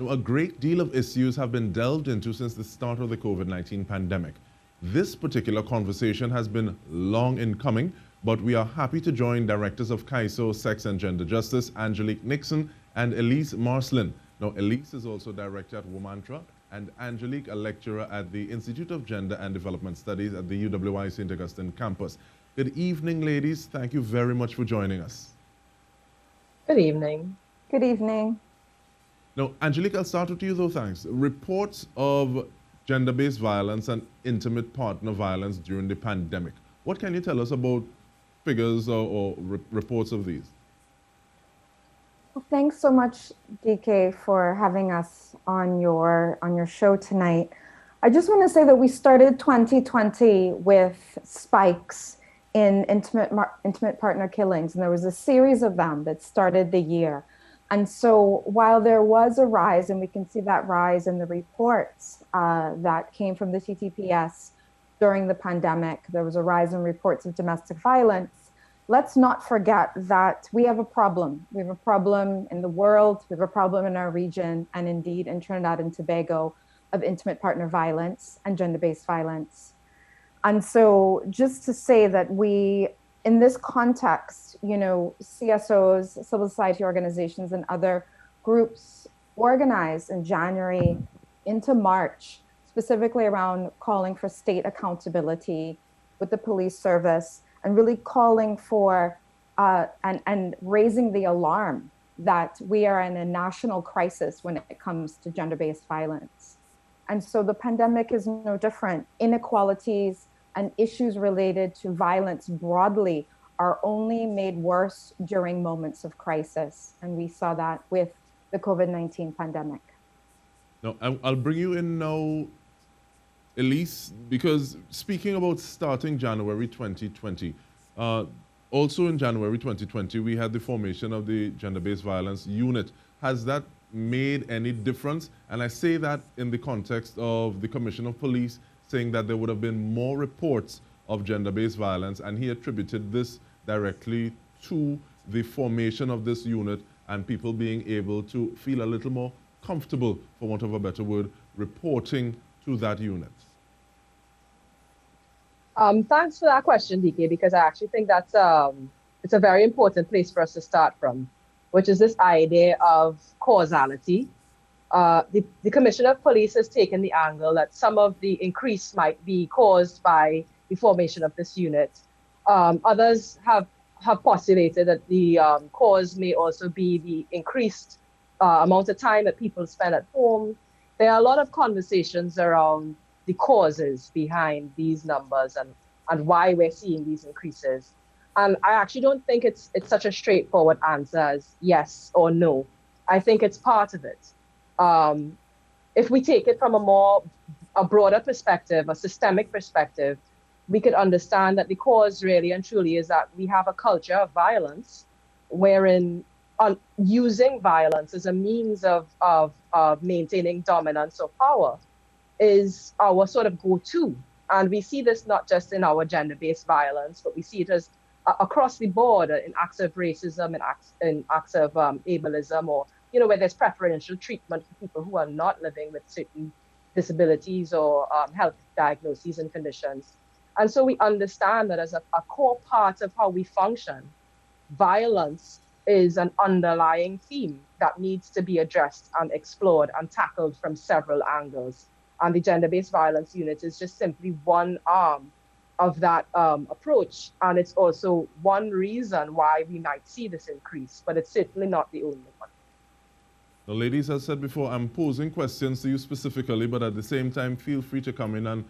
Now, a great deal of issues have been delved into since the start of the COVID-19 pandemic. This particular conversation has been long in coming, but we are happy to join directors of CAISO, Sex and Gender Justice, Angelique Nixon and Élysse Marcellin. Now, Élysse is also director at WOMANTRA, and Angelique, a lecturer at the Institute of Gender and Development Studies at the UWI St. Augustine campus. Good evening, ladies. Thank you very much for joining us. Good evening. Good evening. Now, Angelique, I'll start with you, though, thanks. Reports of gender-based violence and intimate partner violence during the pandemic. What can you tell us about figures or reports of these? Well, thanks so much, DK, for having us on your show tonight. I just want to say that we started 2020 with spikes in intimate partner killings, and there was a series of them that started the year. And so while there was a rise, and we can see that rise in the reports that came from the TTPS during the pandemic, there was a rise in reports of domestic violence. Let's not forget that we have a problem. We have a problem in the world, we have a problem in our region, and indeed in Trinidad and Tobago, of intimate partner violence and gender-based violence. And so just to say that we, in this context, you know, CSOs, civil society organizations, and other groups organized in January into March, specifically around calling for state accountability with the police service, and really calling for and raising the alarm that we are in a national crisis when it comes to gender-based violence. And so the pandemic is no different. Inequalities and issues related to violence broadly are only made worse during moments of crisis. And we saw that with the COVID-19 pandemic. Now, I'll bring you in now, Élysse, because speaking about starting January 2020, also in January 2020, we had the formation of the Gender-Based Violence Unit. Has that made any difference? And I say that in the context of the Commissioner of Police saying that there would have been more reports of gender-based violence, and he attributed this directly to the formation of this unit and people being able to feel a little more comfortable, for want of a better word, reporting to that unit. Thanks for that question, DK, because I actually think that's it's a very important place for us to start from, which is this idea of causality. The Commissioner of Police has taken the angle that some of the increase might be caused by the formation of this unit. Others have postulated that the cause may also be the increased amount of time that people spend at home. There are a lot of conversations around the causes behind these numbers and why we're seeing these increases. And I actually don't think it's such a straightforward answer as yes or no. I think it's part of it. If we take it from a broader perspective, a systemic perspective, we could understand that the cause really and truly is that we have a culture of violence wherein using violence as a means of maintaining dominance or power is our sort of go-to. And we see this not just in our gender-based violence, but we see it as across the board in acts of racism and acts of ableism, or, you know, where there's preferential treatment for people who are not living with certain disabilities or health diagnoses and conditions. And so we understand that as a core part of how we function, violence is an underlying theme that needs to be addressed and explored and tackled from several angles. And the Gender-Based Violence Unit is just simply one arm of that approach. And it's also one reason why we might see this increase, but it's certainly not the only one. Now, ladies, as I said before, I'm posing questions to you specifically, but at the same time, feel free to come in and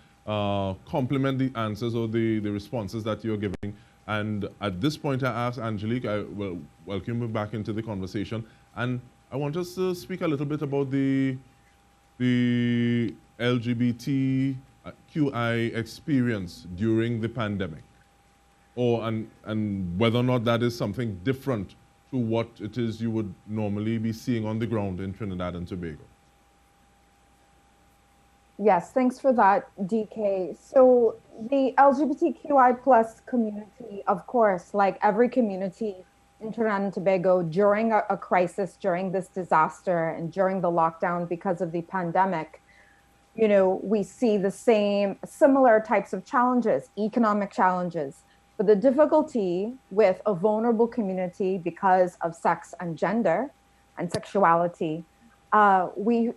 complement the answers or the responses that you're giving. And at this point, I ask Angelique, I will welcome you back into the conversation. And I want us to speak a little bit about the LGBTQI experience during the pandemic, and whether or not that is something different to what it is you would normally be seeing on the ground in Trinidad and Tobago. Yes, thanks for that, DK. So the LGBTQI plus community, of course, like every community, in Trinidad and Tobago during a crisis, during this disaster, and during the lockdown because of the pandemic, we see the similar types of challenges, economic challenges. But the difficulty with a vulnerable community because of sex and gender and sexuality, we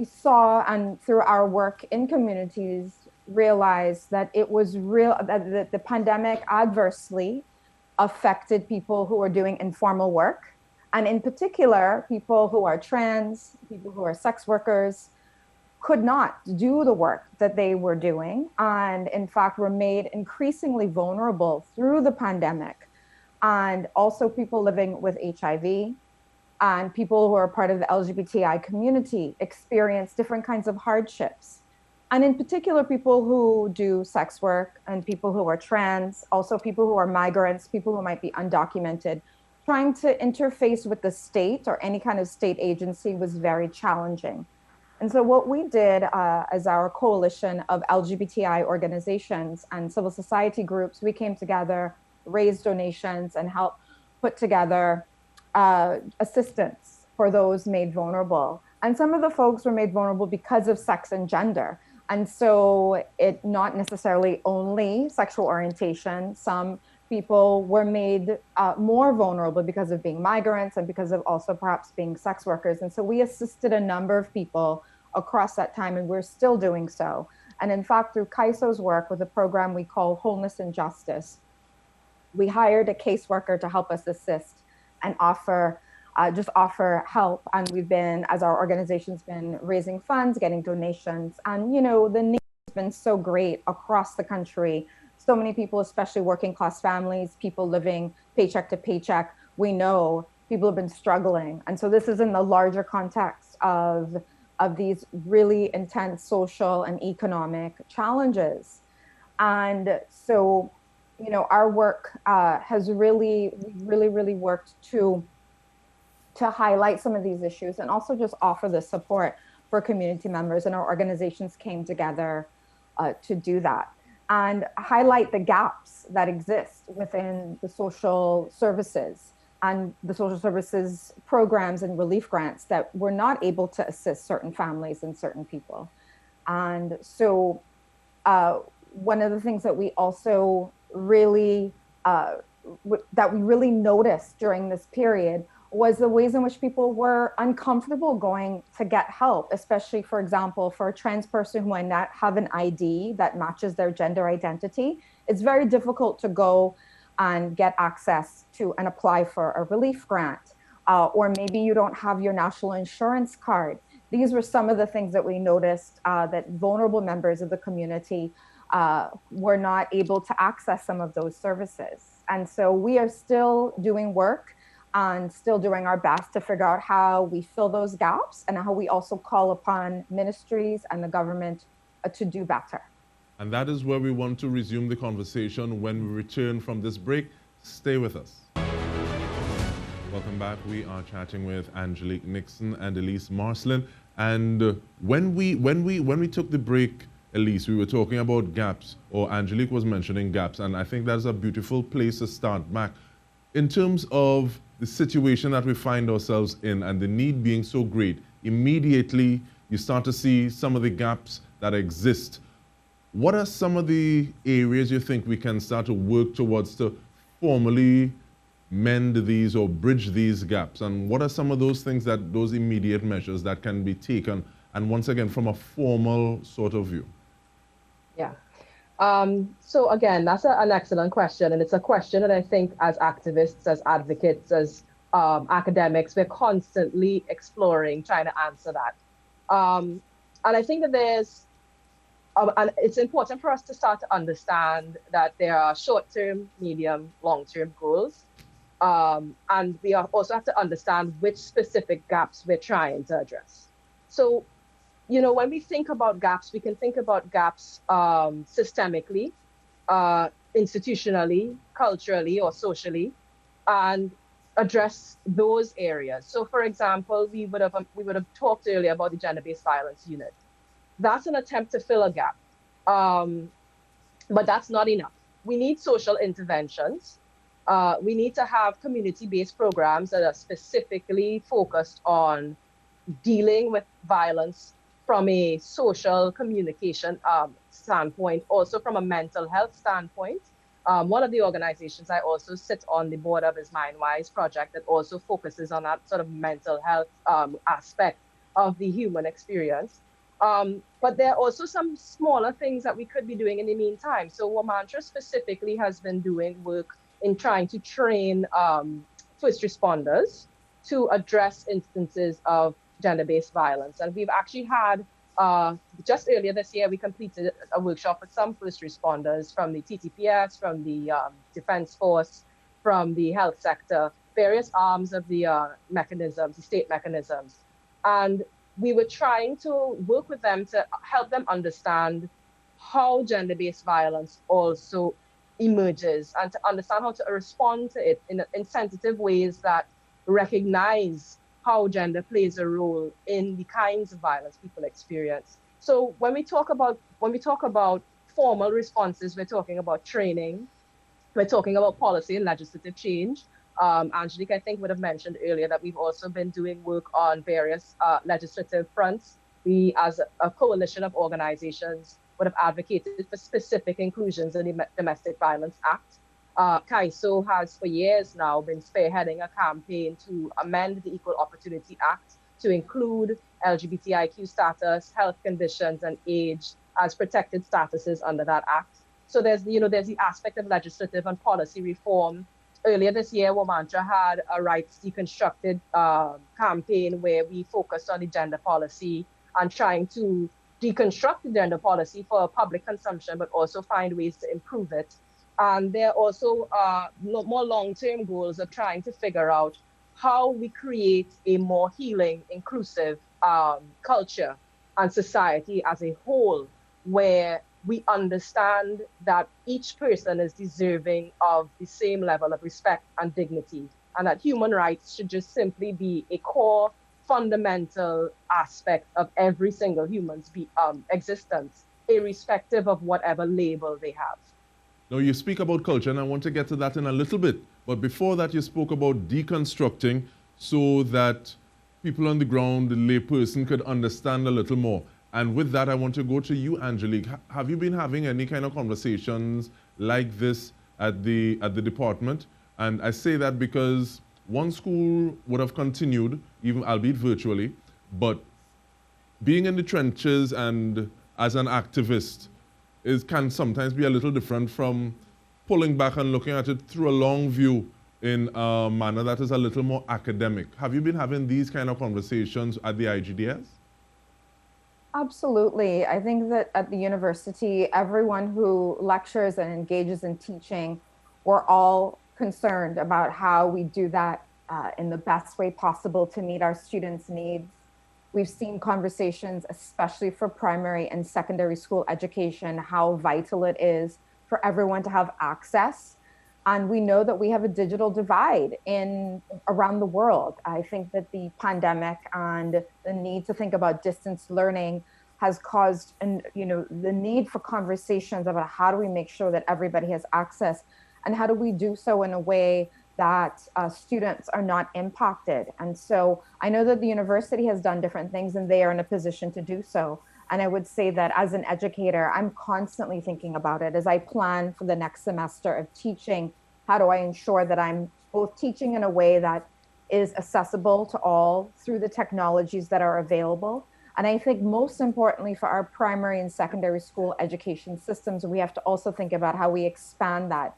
saw, and through our work in communities, realized that it was real, that the pandemic adversely affected people who are doing informal work, and in particular, people who are trans, people who are sex workers, could not do the work that they were doing, and in fact were made increasingly vulnerable through the pandemic. And also people living with HIV and people who are part of the LGBTI community experience different kinds of hardships. And in particular, people who do sex work and people who are trans, also people who are migrants, people who might be undocumented, trying to interface with the state or any kind of state agency was very challenging. And so what we did as our coalition of LGBTI organizations and civil society groups, we came together, raised donations, and helped put together assistance for those made vulnerable. And some of the folks were made vulnerable because of sex and gender. And so it not necessarily only sexual orientation. Some people were made more vulnerable because of being migrants and because of also perhaps being sex workers. And so we assisted a number of people across that time, and we're still doing so. And in fact, through CAISO's work with a program we call Wholeness and Justice, we hired a caseworker to help us assist and offer help. And we've been, as our organization's been raising funds, getting donations. And the need has been so great across the country. So many people, especially working class families, people living paycheck to paycheck, we know people have been struggling. And so this is in the larger context of these really intense social and economic challenges. And so, our work has really worked to highlight some of these issues and also just offer the support for community members. And our organizations came together to do that and highlight the gaps that exist within the social services and the social services programs and relief grants that were not able to assist certain families and certain people. And so one of the things that we also really noticed during this period was the ways in which people were uncomfortable going to get help, especially, for example, for a trans person who might not have an ID that matches their gender identity. It's very difficult to go and get access to and apply for a relief grant, or maybe you don't have your national insurance card. These were some of the things that we noticed that vulnerable members of the community were not able to access some of those services. And so we are still doing work and still doing our best to figure out how we fill those gaps and how we also call upon ministries and the government to do better. And that is where we want to resume the conversation when we return from this break. Stay with us. Welcome back. We are chatting with Angelique Nixon and Élysse Marcellin. And when we took the break, Élysse, we were talking about gaps, or Angelique was mentioning gaps, and I think that's a beautiful place to start back. In terms of the situation that we find ourselves in and the need being so great, immediately you start to see some of the gaps that exist. What are some of the areas you think we can start to work towards to formally mend these or bridge these gaps? And what are some of those things those immediate measures that can be taken, and once again, from a formal sort of view? Yeah. So again, that's an excellent question. And it's a question that I think as activists, as advocates, as academics, we're constantly exploring, trying to answer that. And I think that and it's important for us to start to understand that there are short-term, medium, long-term goals. And we also have to understand which specific gaps we're trying to address. So, when we think about gaps, we can think about gaps systemically, institutionally, culturally, or socially, and address those areas. So, for example, we would have talked earlier about the gender-based violence unit. That's an attempt to fill a gap, but that's not enough. We need social interventions We need to have community-based programs that are specifically focused on dealing with violence from a social communication standpoint, also from a mental health standpoint. One of the organizations I also sit on the board of is MindWise Project that also focuses on that sort of mental health aspect of the human experience. But there are also some smaller things that we could be doing in the meantime. So WOMANTRA specifically has been doing work in trying to train first responders to address instances of gender-based violence. And we've actually had, just earlier this year, we completed a workshop with some first responders from the TTPS, from the Defense Force, from the health sector, various arms of the mechanisms, the state mechanisms. And we were trying to work with them to help them understand how gender-based violence also emerges and to understand how to respond to it in sensitive ways that recognize how gender plays a role in the kinds of violence people experience. So when we talk about formal responses, we're talking about training, we're talking about policy and legislative change. Angelique, I think, would have mentioned earlier that we've also been doing work on various legislative fronts. We, as a coalition of organizations, would have advocated for specific inclusions in the Domestic Violence Act. CAISO has for years now been spearheading a campaign to amend the Equal Opportunity Act to include LGBTIQ status, health conditions, and age as protected statuses under that act. So there's the aspect of legislative and policy reform. Earlier this year, WOMANTRA had a Rights Deconstructed campaign where we focused on the gender policy and trying to deconstruct the gender policy for public consumption, but also find ways to improve it. And there are also more long-term goals of trying to figure out how we create a more healing, inclusive culture and society as a whole, where we understand that each person is deserving of the same level of respect and dignity, and that human rights should just simply be a core, fundamental aspect of every single human's existence, irrespective of whatever label they have. Now, you speak about culture, and I want to get to that in a little bit. But before that, you spoke about deconstructing so that people on the ground, the layperson, could understand a little more. And with that, I want to go to you, Angelique. Have you been having any kind of conversations like this at the department? And I say that because one school would have continued, even albeit virtually, but being in the trenches and as an activist can sometimes be a little different from pulling back and looking at it through a long view in a manner that is a little more academic. Have you been having these kind of conversations at the IGDS? Absolutely. I think that at the university, everyone who lectures and engages in teaching, we're all concerned about how we do that in the best way possible to meet our students' needs. We've seen conversations, especially for primary and secondary school education, how vital it is for everyone to have access. And we know that we have a digital divide around the world. I think that the pandemic and the need to think about distance learning has caused the need for conversations about how do we make sure that everybody has access, and how do we do so in a way that students are not impacted. And so I know that the university has done different things and they are in a position to do so. And I would say that as an educator, I'm constantly thinking about it as I plan for the next semester of teaching. How do I ensure that I'm both teaching in a way that is accessible to all through the technologies that are available? And I think most importantly for our primary and secondary school education systems, we have to also think about how we expand that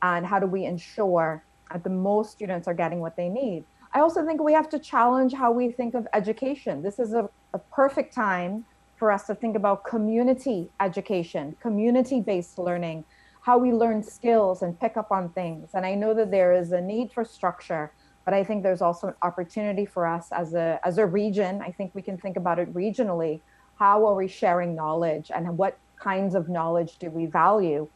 and how do we ensure that the most students are getting what they need. I also think we have to challenge how we think of education. This is a perfect time for us to think about community education, community-based learning, how we learn skills and pick up on things. And I know that there is a need for structure, but I think there's also an opportunity for us as a region. I think we can think about it regionally. How are we sharing knowledge and what kinds of knowledge do we value?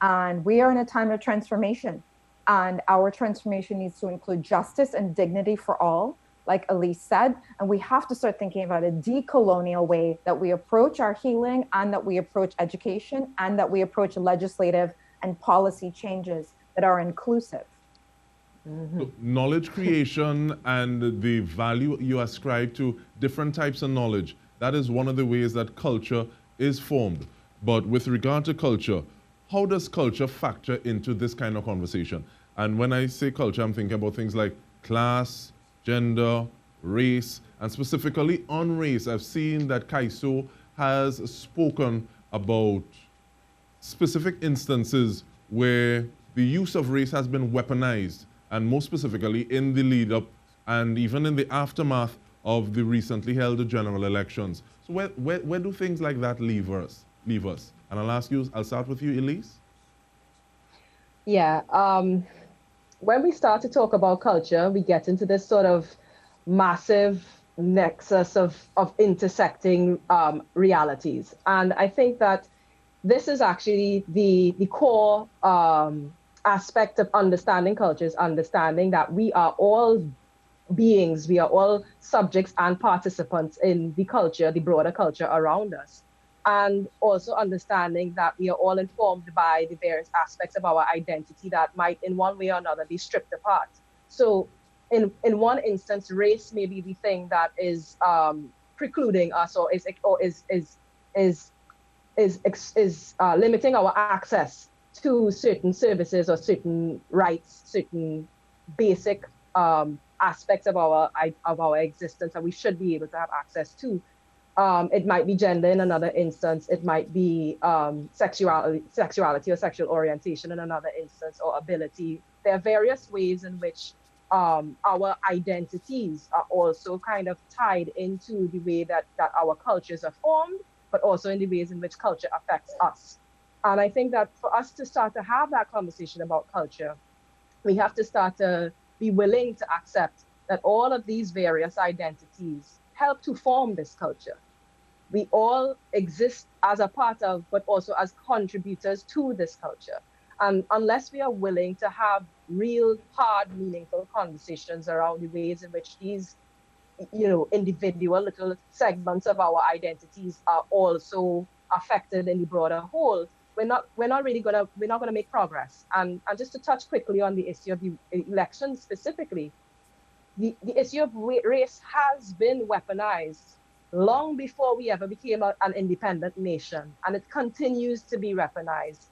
And we are in a time of transformation. And our transformation needs to include justice and dignity for all, like Élysse said. And we have to start thinking about a decolonial way that we approach our healing and that we approach education and that we approach legislative and policy changes that are inclusive. So knowledge creation and the value you ascribe to different types of knowledge, that is one of the ways that culture is formed. But with regard to culture, how does culture factor into this kind of conversation? And when I say culture, I'm thinking about things like class, gender, race, and specifically on race. I've seen that CAISO has spoken about specific instances where the use of race has been weaponized, and more specifically in the lead up and even in the aftermath of the recently held general elections. So where do things like that leave us? And I'll start with you, Élysse. Yeah, when we start to talk about culture, we get into this sort of massive nexus of intersecting realities. And I think that this is actually the core aspect of understanding cultures, understanding that we are all beings, we are all subjects and participants in the culture, the broader culture around us. And also understanding that we are all informed by the various aspects of our identity that might in one way or another be stripped apart. So in one instance, race may be the thing that is precluding us or is limiting our access to certain services or certain rights, certain basic aspects of our existence that we should be able to have access to. It might be gender in another instance. It might be sexuality or sexual orientation in another instance, or ability. There are various ways in which our identities are also kind of tied into the way that our cultures are formed, but also in the ways in which culture affects us. And I think that for us to start to have that conversation about culture, we have to start to be willing to accept that all of these various identities help to form this culture. We all exist as a part of, but also as contributors to this culture. And unless we are willing to have real, hard, meaningful conversations around the ways in which these, individual little segments of our identities are also affected in the broader whole, we're not gonna make progress. And just to touch quickly on the issue of the election specifically, the issue of race has been weaponized long before we ever became an independent nation, and it continues to be weaponized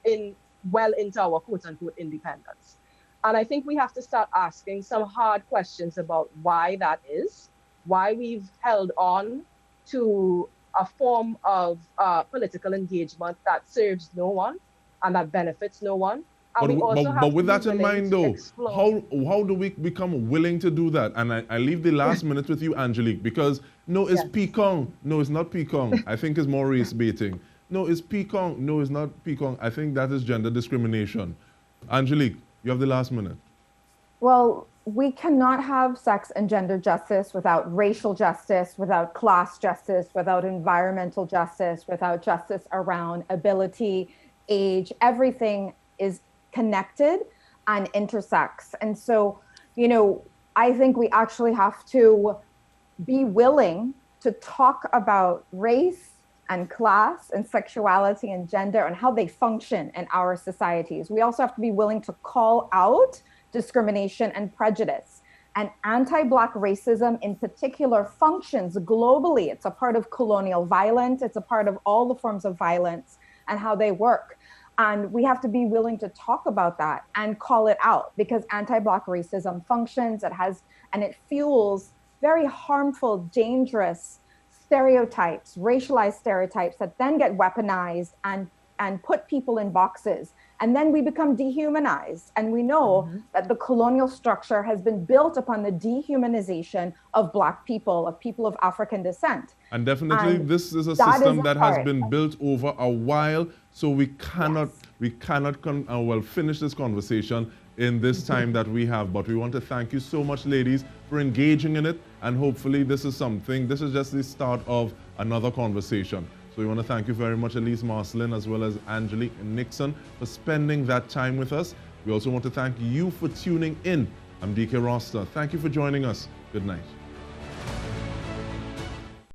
well into our quote-unquote independence. And I think we have to start asking some hard questions about why that is, why we've held on to a form of political engagement that serves no one and that benefits no one. But with that in mind, though, how do we become willing to do that? And I leave the last minute with you, Angelique, because no, it's pecan. No, it's not pecan. I think it's more race baiting. No, it's pecan. No, it's not pecan. I think that is gender discrimination. Angelique, you have the last minute. Well, we cannot have sex and gender justice without racial justice, without class justice, without environmental justice, without justice around ability, age. Everything is connected and intersects. And so, I think we actually have to be willing to talk about race and class and sexuality and gender and how they function in our societies. We also have to be willing to call out discrimination and prejudice. And anti-Black racism in particular functions globally. It's a part of colonial violence. It's a part of all the forms of violence and how they work. And we have to be willing to talk about that and call it out, because anti-Black racism functions, and it fuels very harmful, dangerous stereotypes, racialized stereotypes that then get weaponized and put people in boxes. And then we become dehumanized. And we know that the colonial structure has been built upon the dehumanization of Black people, of people of African descent. And definitely this is a system that has been built over a while. So we cannot finish this conversation in this time that we have. But we want to thank you so much, ladies, for engaging in it. And hopefully this is just the start of another conversation. So we want to thank you very much, Élysse, Marcellin, as well as Angelique and Nixon, for spending that time with us. We also want to thank you for tuning in. I'm DK Roster. Thank you for joining us. Good night.